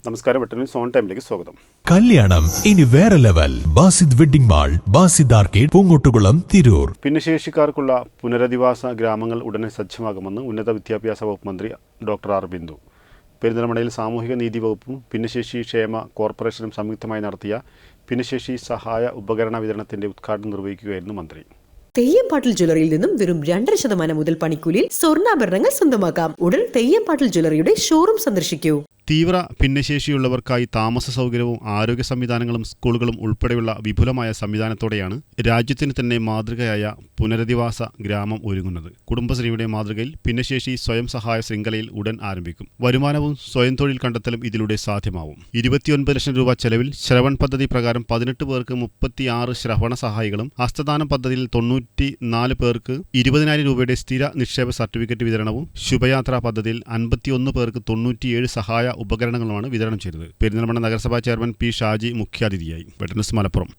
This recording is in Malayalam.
നമസ്കാരം, വെട്ടന്യൂസ് ഓൺ ടൈമിലേക്ക് സ്വാഗതം. കല്യാണം ഇനി വേറെ level. Basid wedding mall, Basid arcade, Poonkottukulam, Tirur. ഭിന്നശേഷിക്കാർക്കുള്ള പുനരധിവാസ ഗ്രാമങ്ങൾ ഉടനെ സജ്ജമാകുമെന്ന് ഉന്നത വിദ്യാഭ്യാസ വകുപ്പ് മന്ത്രി ഡോക്ടർ ആർ ബിന്ദു. പെരിന്തൽമണ്ണയിൽ സാമൂഹിക നീതി വകുപ്പും ഭിന്നശേഷി ക്ഷേമ കോർപ്പറേഷനും സംയുക്തമായി നടത്തിയ ഭിന്നശേഷി സഹായ ഉപകരണ വിതരണത്തിന്റെ ഉദ്ഘാടനം നിർവഹിക്കുകയായിരുന്നു മന്ത്രി. തെയ്യംപാട്ടിൽ ജ്വല്ലറിയിൽ നിന്നും വെറും 2% മുതൽ പണിക്കൂലിയിൽ സ്വർണ്ണാഭരണങ്ങൾ സ്വന്തമാക്കാം. ഉടൻ തെയ്യംപാട്ടിൽ ജ്വല്ലറിയുടെ ഷോറൂം സന്ദർശിക്കൂ. തീവ്ര ഭിന്നശേഷിയുള്ളവർക്കായി താമസ സൗകര്യവും ആരോഗ്യ സംവിധാനങ്ങളും സ്കൂളുകളും ഉൾപ്പെടെയുള്ള വിപുലമായ സംവിധാനത്തോടെയാണ് രാജ്യത്തിന് തന്നെ മാതൃകയായ പുനരധിവാസ ഗ്രാമം ഒരുങ്ങുന്നത്. കുടുംബശ്രീയുടെ മാതൃകയിൽ ഭിന്നശേഷി സ്വയം സഹായ ശൃംഖലയിൽ ഉടൻ ആരംഭിക്കും. വരുമാനവും സ്വയം തൊഴിൽ കണ്ടെത്തലും ഇതിലൂടെ സാധ്യമാവും. 29 ലക്ഷം രൂപ ചെലവിൽ ശ്രവൺ പദ്ധതി പ്രകാരം 18 പേർക്ക് 36 ശ്രവണ സഹായികളും, ഹസ്തദാനം പദ്ധതിയിൽ 94 പേർക്ക് 20,000 രൂപയുടെ സ്ഥിര നിക്ഷേപ സർട്ടിഫിക്കറ്റ് വിതരണവും, ശുഭയാത്രാ പദ്ധതിയിൽ 51 പേർക്ക് 97 സഹായ ഉപകരണങ്ങളുമാണ് വിതരണം ചെയ്തത്. പെരിന്തൽമണ്ണ നഗരസഭാ ചെയർമാൻ പി ഷാജി മുഖ്യാതിഥിയായി. വെട്ടന്യൂസ് മലപ്പുറം.